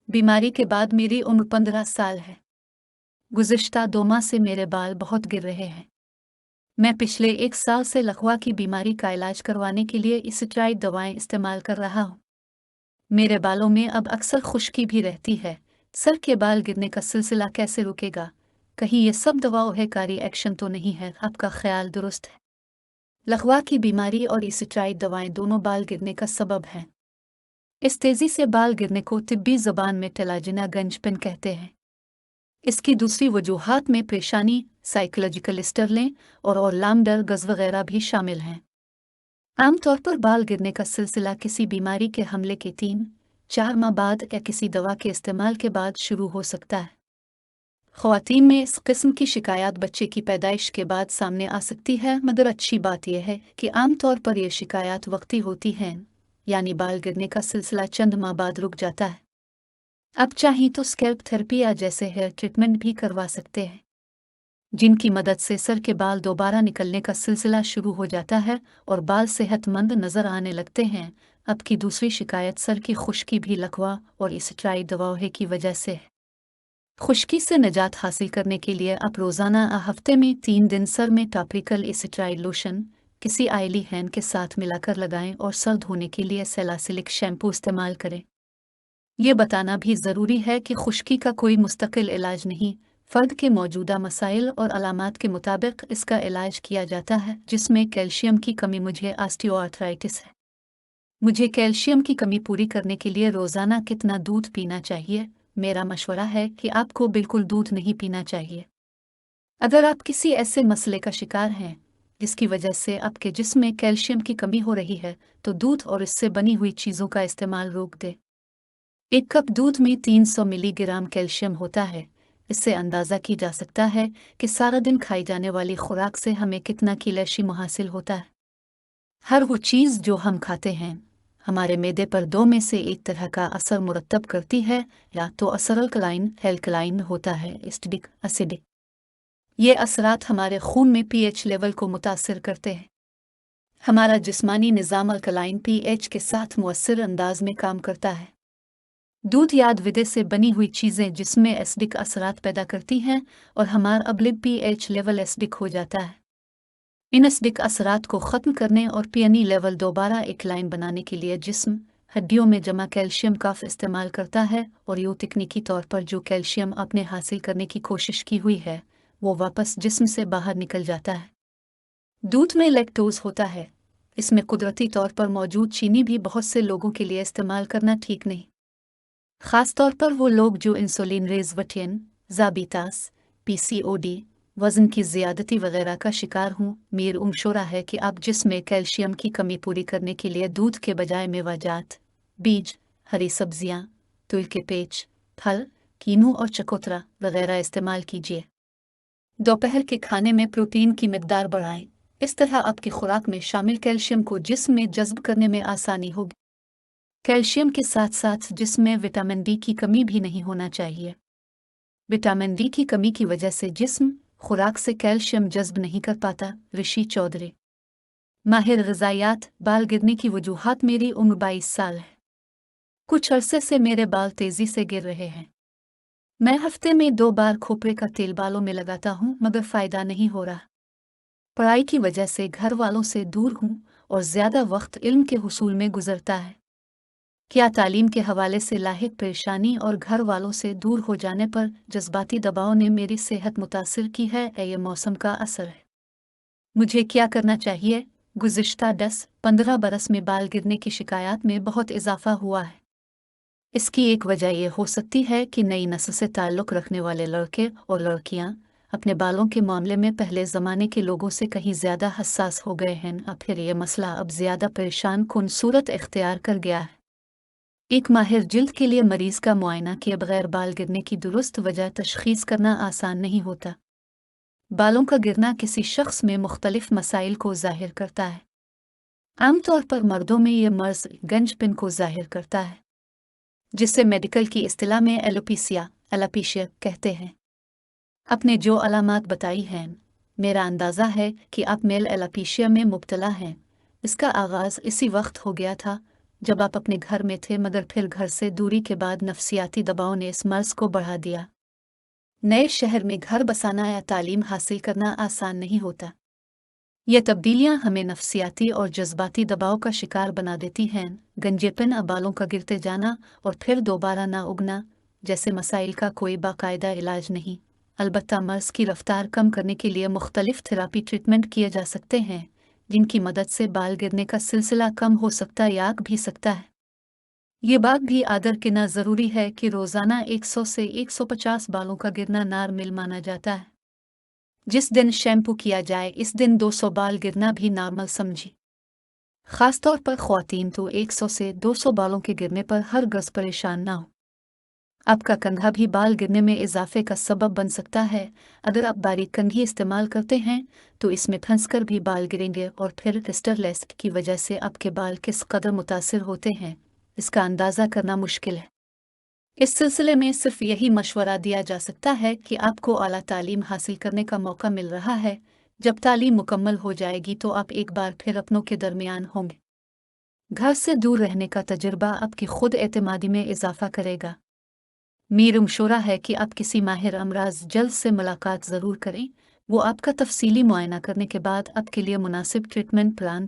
बीमारी के बाद मेरी उम्र 15 साल है। गुज़िश्ता 2 माह से मेरे बाल बहुत गिर रहे हैं। मैं पिछले 1 साल से लकवा की बीमारी का इलाज करवाने के लिए स्टेरॉइड दवाएं इस्तेमाल कर रहा हूँ। मेरे बालों में अब अक्सर खुश्की भी रहती है। सर के बाल गिरने का सिलसिला कैसे रुकेगा? कहीं ये सब दवाओं है कारी एक्शन तो नहीं है? आपका ख्याल दुरुस्त है? लकवा की बीमारी और स्टेरॉइड दवाएं दोनों बाल गिरने का सबब हैं। इस तेजी से बाल गिरने को तिब्बी ज़बान में टेलाजिना गंजपन कहते हैं। इसकी दूसरी वजूहात में परेशानी, साइकोलॉजिकल स्टरलें और लामडर गज़ वगैरह भी शामिल हैं। आमतौर पर बाल गिरने का सिलसिला किसी बीमारी के हमले के 3-4 माह बाद या किसी दवा के इस्तेमाल के बाद शुरू हो सकता है। ख़वातीन में इस किस्म की शिकायत बच्चे की पैदाइश के बाद सामने आ सकती है, मगर अच्छी बात यह है कि आमतौर पर यह शिकायत वक्ती होती हैं, यानी बाल गिरने का सिलसिला चंद माह बाद रुक जाता है। अब चाहें तो स्कैल्प थेरेपी या जैसे हेयर ट्रीटमेंट भी करवा सकते हैं, जिनकी मदद से सर के बाल दोबारा निकलने का सिलसिला शुरू हो जाता है और बाल सेहतमंद नज़र आने लगते हैं। अब की दूसरी शिकायत सर की खुश्की भी लकवा और स्टेरॉइड दवाओं की वजह से है। खुश्की से निजात हासिल करने के लिए आप रोज़ाना हफ्ते में 3 दिन सर में टॉपिकल स्टेरॉइड लोशन किसी ऑयली हैंड के साथ मिलाकर लगाएं और सर धोने के लिए सैलिसिलिक शैम्पू इस्तेमाल करें। ये बताना भी ज़रूरी है कि खुश्की का कोई मुस्तकिल इलाज नहीं, फ़र्द के मौजूदा मसाइल और अलामात के मुताबिक इसका इलाज किया जाता है, जिसमें कैल्शियम की कमी। मुझे ऑस्टियोआर्थराइटिस है। मुझे कैल्शियम की कमी पूरी करने के लिए रोज़ाना कितना दूध पीना चाहिए? मेरा मशवरा है कि आपको बिल्कुल दूध नहीं पीना चाहिए। अगर आप किसी ऐसे मसले का शिकार हैं जिसकी वजह से आपके जिस्म में कैल्शियम की कमी हो रही है, तो दूध और इससे बनी हुई चीज़ों का इस्तेमाल रोक दें। 1 कप दूध में 300 मिलीग्राम कैल्शियम होता है। इससे अंदाज़ा की जा सकता है कि सारा दिन खाई जाने वाली खुराक से हमें कितना कैल्शियम हासिल होता है। हर वो चीज़ जो हम खाते हैं हमारे मैदे पर 2 में से एक तरह का असर मुरतब करती है, या तो असर अल्कलाइन होता है, एसिडिक, एसिडिक। ये असरात हमारे खून में pH लेवल को मुतासिर करते हैं। हमारा जिस्मानी निज़ाम अल्कलाइन pH के साथ मुअस्सिर अंदाज में काम करता है। दूध या विदे से बनी हुई चीज़ें जिसमें एसिडिक असरात पैदा करती हैं और हमारा अब्लिक pH लेवल एसिडिक हो जाता है। इन एसिडिक असरात को ख़त्म करने और पीएनई लेवल दोबारा एक्लाइन बनाने के लिए जिस्म हड्डियों में जमा कैल्शियम का इस्तेमाल करता है, और यूँ तकनीकी तौर पर जो कैल्शियम आपने हासिल करने की कोशिश की हुई है वो वापस जिस्म से बाहर निकल जाता है। दूध में लैक्टोज होता है। इसमें कुदरती तौर पर मौजूद चीनी भी बहुत से लोगों के लिए इस्तेमाल करना ठीक नहीं, ख़ास तौर पर वो लोग जो इंसुलिन रेज़िस्टेंट, ज़ाबितास, पीसीओडी, वज़न की ज़्यादती वगैरह का शिकार हूँ। मेरा मशवरा है कि आप जिस्म में कैल्शियम की कमी पूरी करने के लिए दूध के बजाय मेवाजात, बीज, हरी सब्जियाँ, तुल के पेच, फल, कीनू और चकोतरा वगैरह इस्तेमाल कीजिए। दोपहर के खाने में प्रोटीन की मिकदार बढ़ाएं। इस तरह आपकी खुराक में शामिल कैल्शियम को जिस्म में जज़्ब करने में आसानी होगी। कैल्शियम के साथ साथ जिस्म में विटामिन डी की कमी भी नहीं होना चाहिए। विटामिन डी की कमी की वजह से जिस्म खुराक से कैल्शियम जज़्ब नहीं कर पाता। ऋषि चौधरी, माहिर ग़िज़ायात। बाल गिरने की वजूहात। मेरी उम्र 22 साल है। कुछ अरसे से मेरे बाल तेज़ी से गिर रहे हैं। मैं हफ्ते में 2 बार खोपरे का तेल बालों में लगाता हूँ, मगर फ़ायदा नहीं हो रहा। पढ़ाई की वजह से घर वालों से दूर हूँ और ज़्यादा वक्त इल्म के हुसूल में गुजरता है। क्या तालीम के हवाले से लाहिक परेशानी और घर वालों से दूर हो जाने पर जज्बाती दबाव ने मेरी सेहत मुतासिर की है, या ये मौसम का असर है? मुझे क्या करना चाहिए? गुज़िश्ता 10-15 बरस में बाल गिरने की शिकायत में बहुत इजाफा हुआ है। इसकी एक वजह यह हो सकती है कि नई नस्ल से ताल्लुक़ रखने वाले लड़के और लड़कियां अपने बालों के मामले में पहले ज़माने के लोगों से कहीं ज़्यादा हसास हो गए हैं, और फिर यह मसला अब ज़्यादा परेशान कुन सूरत इख्तियार कर गया है। एक माहिर जिल्द के लिए मरीज़ का मुआयना किए बगैर बाल गिरने की दुरुस्त वजह तशख़ीस करना आसान नहीं होता। बालों का गिरना किसी शख्स में मुख्तलिफ मसाइल को ज़ाहिर करता है। आमतौर पर मर्दों में यह मर्ज़ गंजपिन को ज़ाहिर करता है, जिसे मेडिकल की इस्तिलाह में एलोपेशिया कहते हैं। आपने जो अलामात बताई हैं, मेरा अंदाज़ा है कि आप मेल एलोपेशिया में मुब्तला हैं। इसका आगाज़ इसी वक्त हो गया था जब आप अपने घर में थे मगर फिर घर से दूरी के बाद नफसियाती दबाव ने इस मर्ज को बढ़ा दिया। नए शहर में घर बसाना या तालीम हासिल करना आसान नहीं होता। ये तब्दीलियां हमें नफसियाती और जज्बाती दबाव का शिकार बना देती हैं। गंजेपन, बालों का गिरते जाना और फिर दोबारा ना उगना जैसे मसाइल का कोई बाकायदा इलाज नहीं। अलबत्ता मर्ज की रफ्तार कम करने के लिए मुख्तलिफ थेरापी ट्रीटमेंट किए जा सकते हैं, जिनकी मदद से बाल गिरने का सिलसिला कम हो सकता या भी सकता है। ये बात भी आदर किना ज़रूरी है कि रोज़ाना 100 से 150 बालों का गिरना नॉर्मल माना जाता है। जिस दिन शैम्पू किया जाए इस दिन 200 बाल गिरना भी नॉर्मल समझी। खासतौर पर ख्वातीन तो 100 से 200 बालों के गिरने पर हर गज परेशान ना हो। आपका कंधा भी बाल गिरने में इजाफे का सबब बन सकता है। अगर आप बारीक कंघी इस्तेमाल करते हैं तो इसमें फंसकर भी बाल गिरेंगे और फिर क्रिस्टल की वजह से आपके बाल किस कदर मुतासिर होते हैं इसका अंदाज़ा करना मुश्किल है। इस सिलसिले में सिर्फ यही मशवरा दिया जा सकता है कि आपको आला तालीम हासिल करने का मौका मिल रहा है। जब तालीम मुकम्मल हो जाएगी तो आप एक बार फिर अपनों के दरमियान होंगे। घर से दूर रहने का तजुर्बा आपकी खुद एतमादी में इजाफा करेगा। मेरा मशवरा है कि आप किसी माहिर अमराज जल्द से मुलाकात ज़रूर करें। वो आपका तफसीली मुआयना करने के बाद आपके लिए मुनासिब ट्रीटमेंट प्लान